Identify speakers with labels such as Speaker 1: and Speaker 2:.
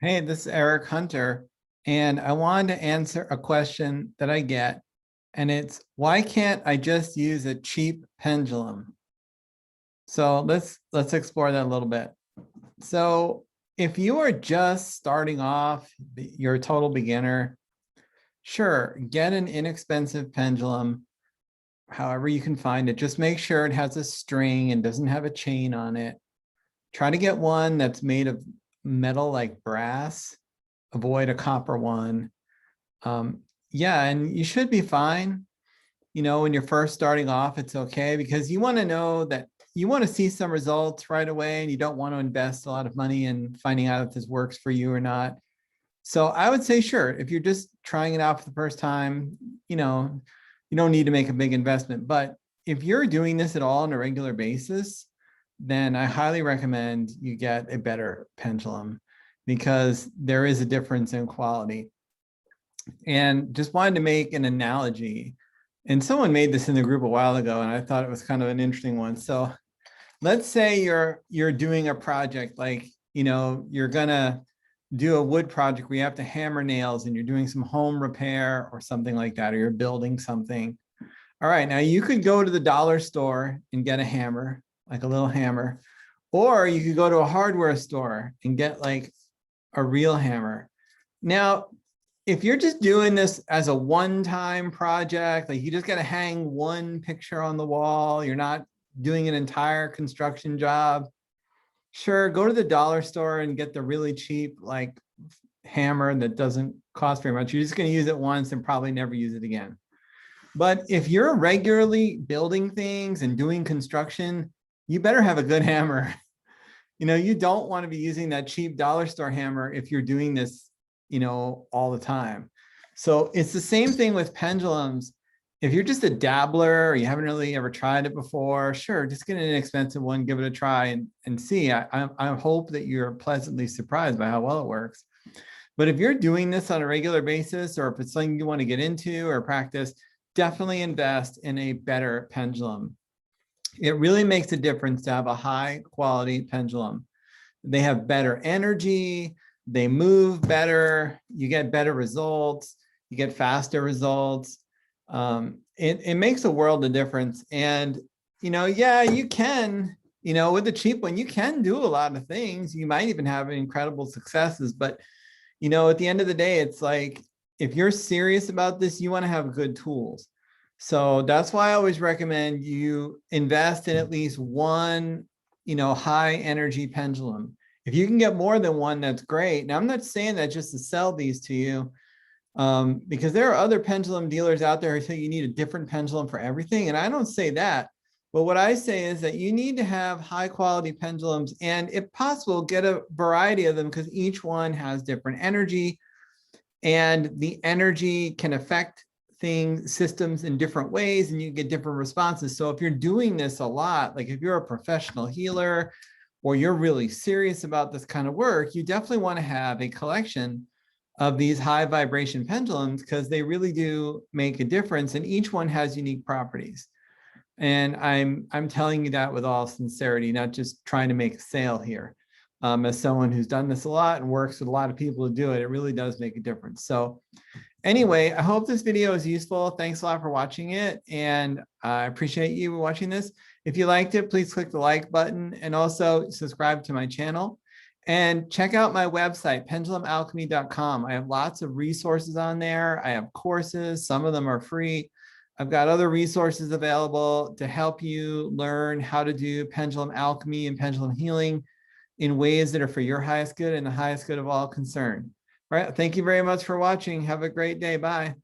Speaker 1: Hey, this is Eric Hunter, and I wanted to answer a question that I get, and it's why can't I just use a cheap pendulum? So let's explore that a little bit. So if you are just starting off, you're a total beginner, sure, get an inexpensive pendulum, however you can find it. Just make sure it has a string and doesn't have a chain on it. Try to get one that's made of metal like brass. Avoid a copper one. Yeah, and you should be fine. When you're first starting off, it's okay because you want to know that you want to see some results right away and you don't want to invest a lot of money in finding out if this works for you or not. So I would say, sure, if you're just trying it out for the first time, you don't need to make a big investment. But if you're doing this at all on a regular basis, then I highly recommend you get a better pendulum because there is a difference in quality. And just wanted to make an analogy. And someone made this in the group a while ago, and I thought it was kind of an interesting one. So let's say you're doing a project like, you're gonna do a wood project where you have to hammer nails and you're doing some home repair or something like that, or you're building something. All right, now you could go to the dollar store and get a hammer, like a little hammer, or you could go to a hardware store and get like a real hammer. Now, if you're just doing this as a one-time project, like you just got to hang one picture on the wall, you're not doing an entire construction job, sure, go to the dollar store and get the really cheap like hammer that doesn't cost very much. You're just going to use it once and probably never use it again. But if you're regularly building things and doing construction, you better have a good hammer. You don't want to be using that cheap dollar store hammer if you're doing this, all the time. So it's the same thing with pendulums. If you're just a dabbler or you haven't really ever tried it before, sure, just get an inexpensive one, give it a try and see. I hope that you're pleasantly surprised by how well it works. But if you're doing this on a regular basis, or if it's something you want to get into or practice, definitely invest in a better pendulum. It really makes a difference to have a high quality pendulum. They have better energy, they move better, you get better results, you get faster results. It makes a world of difference. And, yeah, you can, with the cheap one, you can do a lot of things. You might even have incredible successes, but, at the end of the day, it's like, if you're serious about this, you want to have good tools. So that's why I always recommend you invest in at least one, high energy pendulum. If you can get more than one, that's great. Now, I'm not saying that just to sell these to you, because there are other pendulum dealers out there who say you need a different pendulum for everything. And I don't say that. But what I say is that you need to have high quality pendulums and if possible, get a variety of them because each one has different energy and the energy can affect systems in different ways and you get different responses. So if you're doing this a lot, like if you're a professional healer or you're really serious about this kind of work, you definitely want to have a collection of these high vibration pendulums because they really do make a difference and each one has unique properties. And I'm telling you that with all sincerity, not just trying to make a sale here. As someone who's done this a lot and works with a lot of people to do it, it really does make a difference. So anyway, I hope this video is useful. Thanks a lot for watching it. And I appreciate you watching this. If you liked it, please click the like button and also subscribe to my channel. And check out my website, pendulumalchemy.com. I have lots of resources on there. I have courses, some of them are free. I've got other resources available to help you learn how to do pendulum alchemy and pendulum healing in ways that are for your highest good and the highest good of all concerned. All right, thank you very much for watching. Have a great day. Bye.